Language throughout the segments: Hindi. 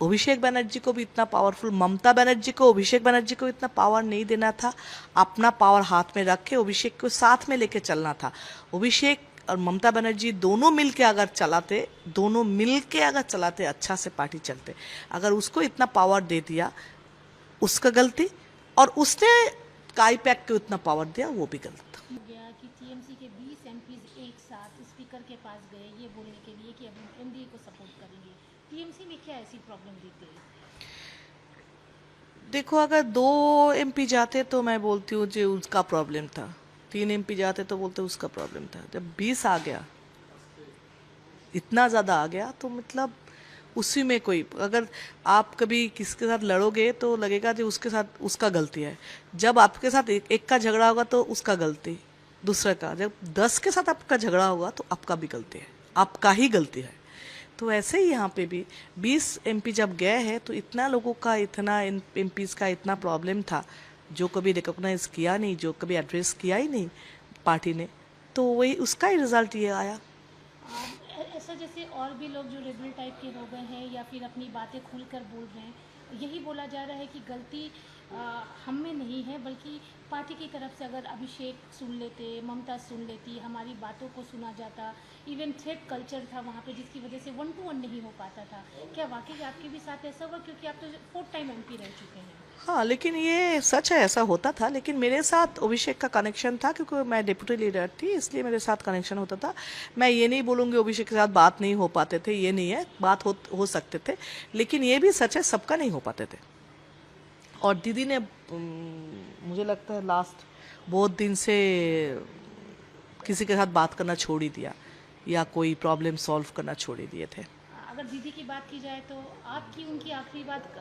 अभिषेक बनर्जी को भी इतना पावरफुल, ममता बनर्जी को अभिषेक बनर्जी को इतना पावर नहीं देना था। अपना पावर हाथ में रख के अभिषेक को साथ में लेके चलना था। अभिषेक और ममता बनर्जी दोनों मिलके अगर चलाते अच्छा से पार्टी चलते। अगर उसको इतना पावर दे दिया उसका गलती, और उसने काई पैक को इतना पावर दिया वो भी गलत। गया कि टीएमसी के 20 एमपीज एक साथ स्पीकर के पास गए ये बोलने के लिए कि अब हम एनडीए को सपोर्ट करेंगे। टीएमसी में क्या ऐसी प्रॉब्लम दिख गई? देखो, अगर 2 एमपी जाते तो मैं बोलती हूँ जो उसका प्रॉब्लम था, 3 एमपी जाते तो बोलते उसका प्रॉब्लम था। जब 20 आ गया, इतना ज़्यादा आ गया, तो मतलब उसी में कोई, अगर आप कभी किसके साथ लड़ोगे तो लगेगा कि उसके साथ उसका गलती है। जब आपके साथ एक का झगड़ा होगा तो उसका गलती, दूसरे का। जब 10 के साथ आपका झगड़ा होगा तो आपका भी गलती है, आपका ही गलती है। तो ऐसे ही यहाँ पे भी 20 एमपी जब गए हैं तो इतना लोगों का, इतना एमपीज का इतना प्रॉब्लम था जो कभी रिकॉग्नाइज किया नहीं, जो कभी एड्रेस किया ही नहीं पार्टी ने, तो वही उसका ही रिजल्ट ये आया। ऐसा जैसे और भी लोग जो रेबल टाइप के हो गए हैं या फिर अपनी बातें खुलकर बोल रहे हैं, यही बोला जा रहा है कि गलती हम में नहीं है बल्कि पार्टी की तरफ से। अगर अभिषेक सुन लेते, ममता सुन लेती, हमारी बातों को सुना जाता, इवन थ्रेड कल्चर था वहाँ पे जिसकी वजह से 1 to 1 नहीं हो पाता था। क्या वाकई आपके भी साथ ऐसा हुआ? क्योंकि आप तो 4th टाइम एमपी रह चुके हैं। हाँ, लेकिन ये सच है, ऐसा होता था। लेकिन मेरे साथ अभिषेक का कनेक्शन था क्योंकि मैं डिप्टी लीडर थी, इसलिए मेरे साथ कनेक्शन होता था। मैं ये नहीं बोलूँगी अभिषेक के साथ बात नहीं हो पाते थे, ये नहीं है, बात हो सकते थे। लेकिन ये भी सच है, सबका नहीं हो पाते थे। और दीदी ने मुझे लगता है लास्ट बहुत दिन से किसी के साथ बात करना छोड़ ही दिया, या कोई प्रॉब्लम सॉल्व करना छोड़ ही दिए थे। अगर दीदी की बात की जाए तो आपकी उनकी आखिरी बात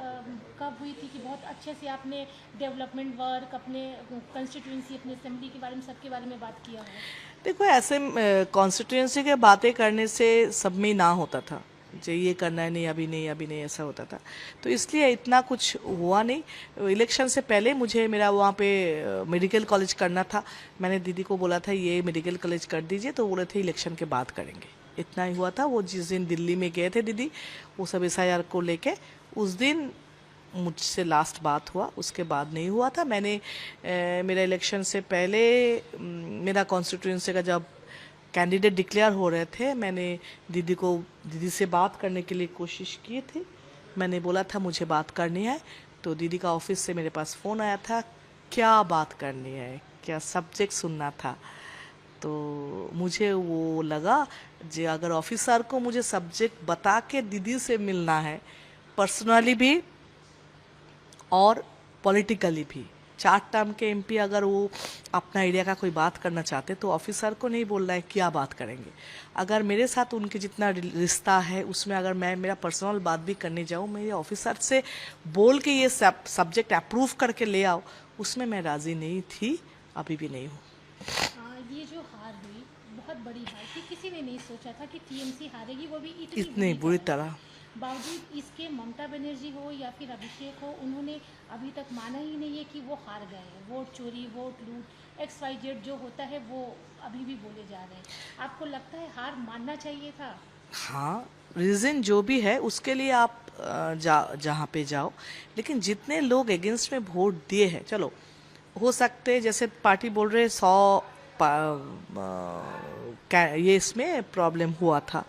कब हुई थी कि बहुत अच्छे से आपने डेवलपमेंट वर्क, अपने कंस्टिट्यूंसी, अपने असेंबली के बारे में, सबके बारे में बात किया हो? देखो, ऐसे कॉन्स्टिट्यूंसी के बातें करने से सब में ना होता था, जो ये करना है, नहीं अभी नहीं अभी नहीं, ऐसा होता था। तो इसलिए इतना कुछ हुआ नहीं। इलेक्शन से पहले मुझे मेरा वहाँ पे मेडिकल कॉलेज करना था। मैंने दीदी को बोला था ये मेडिकल कॉलेज कर दीजिए, तो बोले थे इलेक्शन के बाद करेंगे। इतना ही हुआ था। वो जिस दिन दिल्ली में गए थे दीदी, वो सब SIR को लेके, उस दिन मुझसे लास्ट बात हुआ, उसके बाद नहीं हुआ था। मैंने मेरा इलेक्शन से पहले मेरा कॉन्स्टिट्यूंसी का जब कैंडिडेट डिक्लेयर हो रहे थे, मैंने दीदी से बात करने के लिए कोशिश की थी। मैंने बोला था मुझे बात करनी है, तो दीदी का ऑफिस से मेरे पास फ़ोन आया था, क्या बात करनी है, क्या सब्जेक्ट सुनना था। तो मुझे वो लगा जो अगर ऑफिसर को मुझे सब्जेक्ट बता के दीदी से मिलना है, पर्सनली भी और पॉलिटिकली भी, 4 टर्म के एमपी अगर वो अपना एरिया का कोई बात करना चाहते तो ऑफिसर को नहीं बोलना है क्या बात करेंगे। अगर मेरे साथ उनके जितना रिश्ता है उसमें अगर मैं मेरा पर्सनल बात भी करने जाऊँ, मेरे ऑफिसर से बोल के ये सब्जेक्ट अप्रूव करके ले आओ, उसमें मैं राज़ी नहीं थी, अभी भी नहीं हूँ। ये जो हार हुई, बहुत बड़ी हार थी। किसी ने नहीं सोचा था कि टीएमसी हारेगी, वो भी इतनी इतनी बुरी तरह। बावजूद इसके ममता बनर्जी हो या फिर अभिषेक हो, उन्होंने अभी तक माना ही नहीं है कि वो हार गए हैं। वोट चोरी, वोट लूट, XYZ जो होता है वो अभी भी बोले जा रहे हैं। आपको लगता है हार मानना चाहिए था? हाँ, रीज़न जो भी है उसके लिए आप जहाँ पे जाओ, लेकिन जितने लोग अगेंस्ट में वोट दिए हैं, चलो हो सकते जैसे पार्टी बोल रहे 100 ये इसमें प्रॉब्लम हुआ था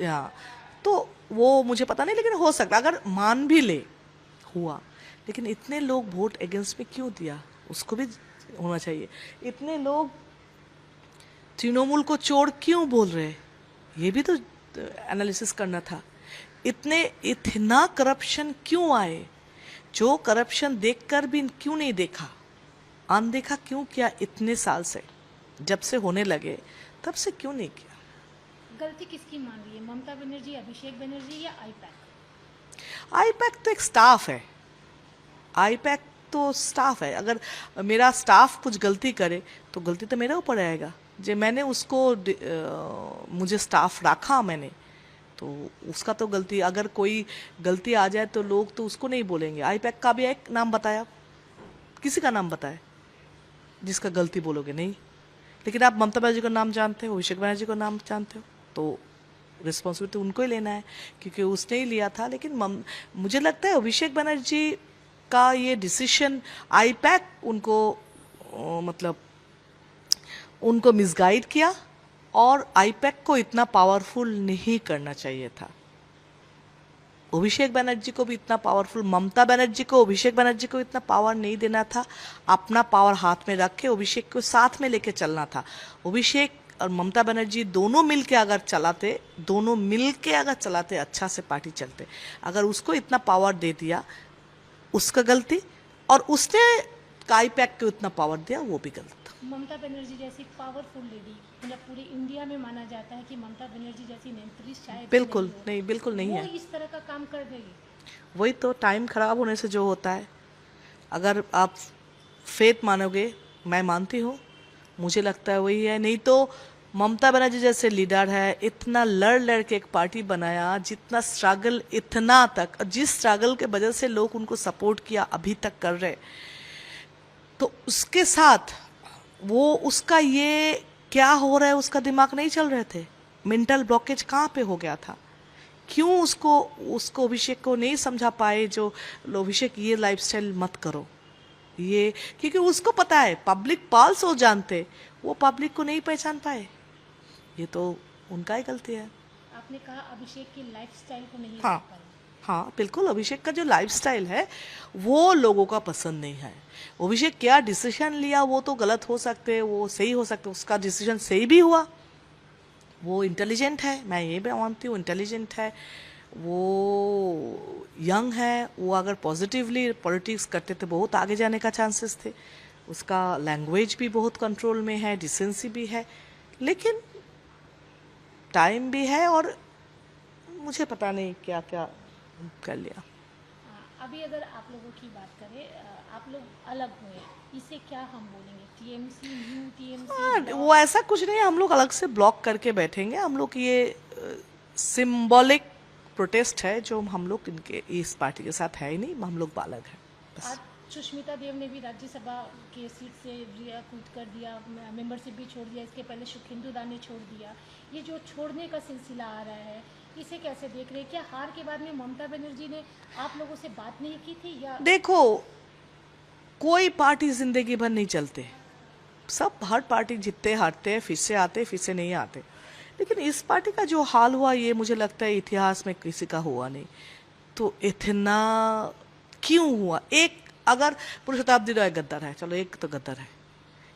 हाँ, तो वो मुझे पता नहीं, लेकिन हो सकता अगर मान भी ले हुआ, लेकिन इतने लोग वोट अगेंस्ट में क्यों दिया, उसको भी होना चाहिए। इतने लोग तृणमूल को चोर क्यों बोल रहे, ये भी तो एनालिसिस करना था। इतना करप्शन क्यों आए, जो करप्शन देखकर भी क्यों नहीं देखा, अनदेखा क्यों किया इतने साल से, जब से होने लगे तब से क्यों नहीं किया। गलती किसकी मान रही है, ममता बनर्जी, अभिषेक बनर्जी या आईपैक? आईपैक तो एक स्टाफ है, आईपैक तो स्टाफ है। अगर मेरा स्टाफ कुछ गलती करे तो गलती तो मेरे ऊपर आएगा, जो मैंने उसको मुझे स्टाफ रखा मैंने, तो उसका तो गलती, अगर कोई गलती आ जाए तो लोग तो उसको नहीं बोलेंगे। आईपैक का भी एक नाम बताया, किसी का नाम बताए जिसका गलती बोलोगे नहीं। लेकिन आप ममता बनर्जी का नाम जानते हो, अभिषेक बनर्जी का नाम जानते हो, तो रिस्पॉन्सिबिलिटी उनको ही लेना है, क्योंकि उसने ही लिया था। लेकिन मुझे लगता है अभिषेक बनर्जी का ये डिसीजन आईपैक उनको मतलब उनको मिसगाइड किया, और आईपैक को इतना पावरफुल नहीं करना चाहिए था। अभिषेक बनर्जी को भी इतना पावरफुल, ममता बनर्जी को अभिषेक बनर्जी को इतना पावर नहीं देना था। अपना पावर हाथ में रख के अभिषेक को साथ में लेके चलना था। अभिषेक और ममता बनर्जी दोनों मिलके अगर चलाते अच्छा से पार्टी चलते। अगर उसको इतना पावर दे दिया, उसका गलती, और उसने आईपैक को इतना पावर दिया, वो भी गलत। ममता बनर्जी जैसी पावरफुल लेडी, मतलब पूरे इंडिया में माना जाता है कि ममता बनर्जी जैसी नेत्री शायद बिल्कुल नहीं, बिल्कुल नहीं वो है। इस तरह का काम कर देगी। वही तो, टाइम खराब होने से जो होता है। अगर आप फेथ मानोगे, मैं मानती हूँ, मुझे लगता है वही है। नहीं तो ममता बनर्जी जैसे लीडर है, इतना लड़ के एक पार्टी बनाया, जितना स्ट्रगल इतना तक, जिस स्ट्रगल के वजह से लोग उनको सपोर्ट किया अभी तक कर रहे, तो उसके साथ वो उसका ये क्या हो रहा है उसका दिमाग नहीं चल रहे थे। मेंटल ब्लॉकेज कहाँ पे हो गया था? क्यों उसको अभिषेक को नहीं समझा पाए, जो अभिषेक ये लाइफस्टाइल मत करो ये, क्योंकि उसको पता है पब्लिक पल्स वो जानते, वो पब्लिक को नहीं पहचान पाए। ये तो उनका ही गलती है। आपने कहा अभिषेक की लाइफस्टाइल को नहीं हाँ, देख पाए। हाँ बिल्कुल, अभिषेक का जो लाइफस्टाइल है वो लोगों का पसंद नहीं है। अभिषेक क्या डिसीजन लिया वो तो गलत हो सकते, वो सही हो सकते, उसका डिसीजन सही भी हुआ। वो इंटेलिजेंट है, मैं ये भी मानती हूँ, इंटेलिजेंट है, वो यंग है। वो अगर पॉजिटिवली पॉलिटिक्स करते तो बहुत आगे जाने का चांसेस थे। उसका लैंग्वेज भी बहुत कंट्रोल में है, डिसेंसी भी है, लेकिन टाइम भी है, और मुझे पता नहीं क्या क्या कर लिया। अभी अगर आप लोगों की बात करें, आप लोग अलग हुए, इसे क्या हम बोलेंगे? TMC, new TMC? वो ऐसा कुछ नहीं है, हम लोग अलग से ब्लॉक करके बैठेंगे। हम लोग ये सिंबॉलिक प्रोटेस्ट है जो हम लोग इनके इस पार्टी के साथ है ही नहीं, हम लोग बालक हैं बस। आज सुष्मिता देव ने भी राज्यसभा के सीट से क्विट कर दिया, मेंबरशिप भी छोड़ दिया। इसके पहले सुखेंदु दा ने छोड़ दिया। ये जो छोड़ने का सिलसिला आ रहा है, इसे कैसे देख रहे हैं? क्या हार के बाद में ममता बनर्जी ने आप लोगों से बात नहीं की थी, या? देखो, कोई पार्टी जिंदगी भर नहीं चलते, सब हर पार्टी जीतते हारते हैं, फिर से आते फिर से नहीं आते। लेकिन इस पार्टी का जो हाल हुआ, ये मुझे लगता है इतिहास में किसी का हुआ नहीं। तो इतना क्यों हुआ? एक अगर पूरी शताब्दी राय गद्दार है, चलो एक तो गद्दार है,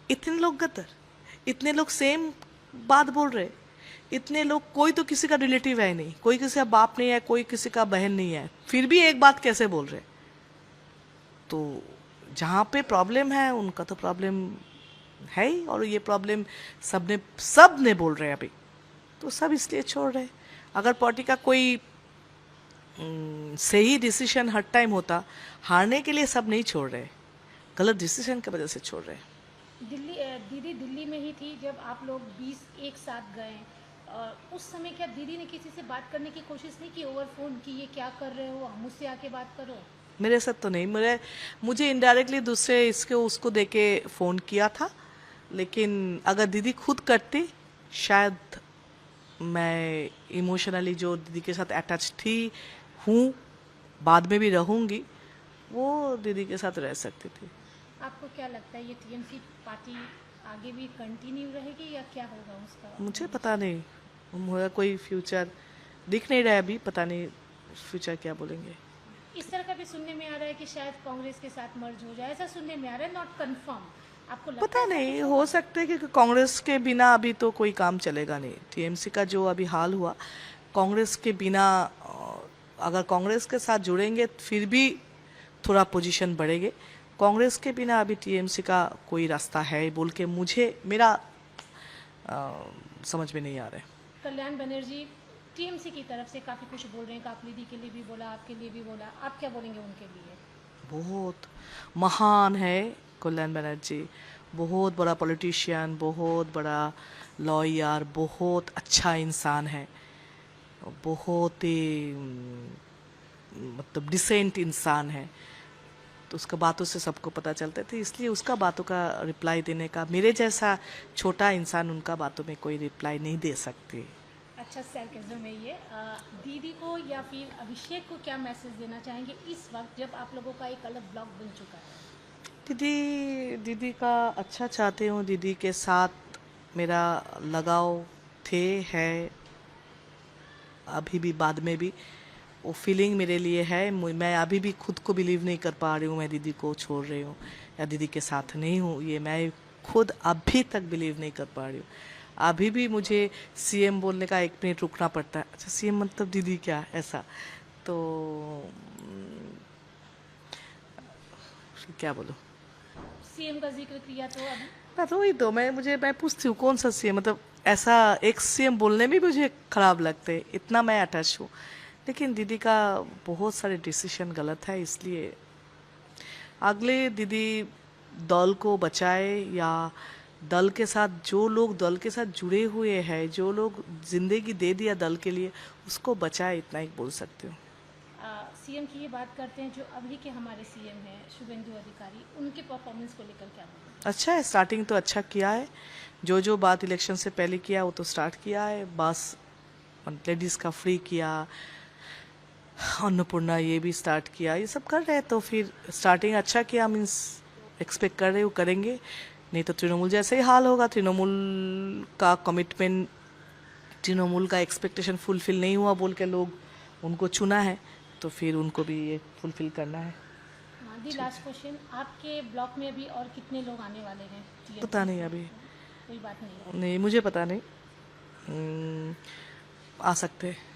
इतने लोग गद्दार, इतने लोग सेम बात बोल रहे, इतने लोग, कोई तो किसी का रिलेटिव है नहीं, कोई किसी का बाप नहीं है, कोई किसी का बहन नहीं है, फिर भी एक बात कैसे बोल रहे? तो जहाँ पे प्रॉब्लम है उनका तो प्रॉब्लम है ही, और ये प्रॉब्लम सब ने बोल रहे हैं अभी, तो सब इसलिए छोड़ रहे। अगर पार्टी का कोई सही डिसीजन हर टाइम होता, हारने के लिए सब नहीं छोड़ रहे, गलत डिसीजन की वजह से छोड़ रहे। दीदी दिल्ली में ही थी जब आप लोग 20 एक साथ गए, और उस समय क्या दीदी ने किसी से बात करने की कोशिश नहीं की ओवर फोन कि ये क्या कर रहे हो, मुझसे आके बात करो? मेरे साथ तो नहीं, मुझे इनडायरेक्टली दूसरे उसको देके फ़ोन किया था। लेकिन अगर दीदी खुद करती, शायद मैं इमोशनली जो दीदी के साथ अटैच हूँ, बाद में भी रहूँगी, वो दीदी के साथ रह सकती थी। आपको क्या लगता है ये टीएमसी पार्टी आगे भी कंटिन्यू रहेगी या क्या होगा उसका? मुझे पता नहीं, मुझे कोई फ्यूचर दिख नहीं रहा है अभी, पता नहीं फ्यूचर क्या बोलेंगे। इस तरह का भी सुनने में आ रहा है कि शायद कांग्रेस के साथ मर्ज हो जाए, ऐसा सुनने में आ रहा है, नॉट कंफर्म। आपको लगता पता है नहीं, हो सकता है कि कांग्रेस के बिना अभी तो कोई काम चलेगा नहीं। टीएमसी का जो अभी हाल हुआ, कांग्रेस के बिना, अगर कांग्रेस के साथ जुड़ेंगे फिर भी थोड़ा पोजीशन बढ़ेंगे। कांग्रेस के बिना अभी टीएमसी का कोई रास्ता है बोल के मेरा समझ में नहीं आ रहा है। कल्याण बनर्जी टीएमसी की तरफ से काफ़ी कुछ बोल रहे हैं, काकलिदी के लिए भी बोला, आपके लिए भी बोला, आप क्या बोलेंगे उनके लिए? बहुत महान है कल्याण बनर्जी, बहुत बड़ा पॉलिटिशियन, बहुत बड़ा लॉयर, बहुत अच्छा इंसान है, बहुत ही मतलब डिसेंट इंसान है। तो उसका बातों से सबको पता चलता था, इसलिए उसका बातों का रिप्लाई देने का, मेरे जैसा छोटा इंसान उनका बातों में कोई रिप्लाई नहीं दे सकती। अच्छा सरकैज़म है ये। दीदी को या फिर अभिषेक को क्या मैसेज देना चाहेंगे इस वक्त जब आप लोगों का एक अलग ब्लॉग बन चुका है? दीदी दीदी का अच्छा चाहती हूँ। दीदी के साथ मेरा लगाव थे है, अभी भी, बाद में भी वो फीलिंग मेरे लिए है। मैं अभी भी खुद को बिलीव नहीं कर पा रही हूँ मैं दीदी को छोड़ रही हूँ या दीदी के साथ नहीं हूँ। ये मैं खुद अभी तक बिलीव नहीं कर पा रही हूँ। अभी भी मुझे सीएम बोलने का 1 मिनट रुकना पड़ता है। अच्छा, सीएम मतलब दीदी क्या, ऐसा। तो क्या बोलूँ। सीएम का जिक्र किया तो अभी मैं तो वही, तो मैं पूछती हूँ कौन सा सीएम, मतलब ऐसा एक्स सीएम बोलने में मुझे खराब लगते हैं, इतना मैं अटैच हूँ। लेकिन दीदी का बहुत सारे डिसीजन गलत है, इसलिए अगले दीदी दल को बचाए, या दल के साथ जो लोग दल के साथ जुड़े हुए हैं, जो लोग जिंदगी दे दिया दल के लिए, उसको बचाए, इतना ही बोल सकती हूँ। सीएम की ये बात करते हैं जो अभी के हमारे सीएम हैं शुभेंदु अधिकारी, उनके परफॉर्मेंस को लेकर क्या बोलेंगे? अच्छा है, स्टार्टिंग तो अच्छा किया है। जो जो बात इलेक्शन से पहले किया वो तो स्टार्ट किया है। बस लेडीज़ का फ्री किया, अन्नपूर्णा ये भी स्टार्ट किया, ये सब कर रहे हैं। तो फिर स्टार्टिंग अच्छा किया, मीन्स एक्सपेक्ट कर रहे हो करेंगे। नहीं तो तृणमूल जैसे ही हाल होगा। तृणमूल का कमिटमेंट, तृणमूल का एक्सपेक्टेशन फुलफिल नहीं हुआ बोल के लोग उनको चुना है, तो फिर उनको भी ये फुलफिल करना है। दी लास्ट क्वेश्चन, आपके ब्लॉक में अभी और कितने लोग आने वाले हैं पता टीएमसी नहीं से? अभी, कोई बात नहीं है। नहीं मुझे पता नहीं। आ सकते हैं।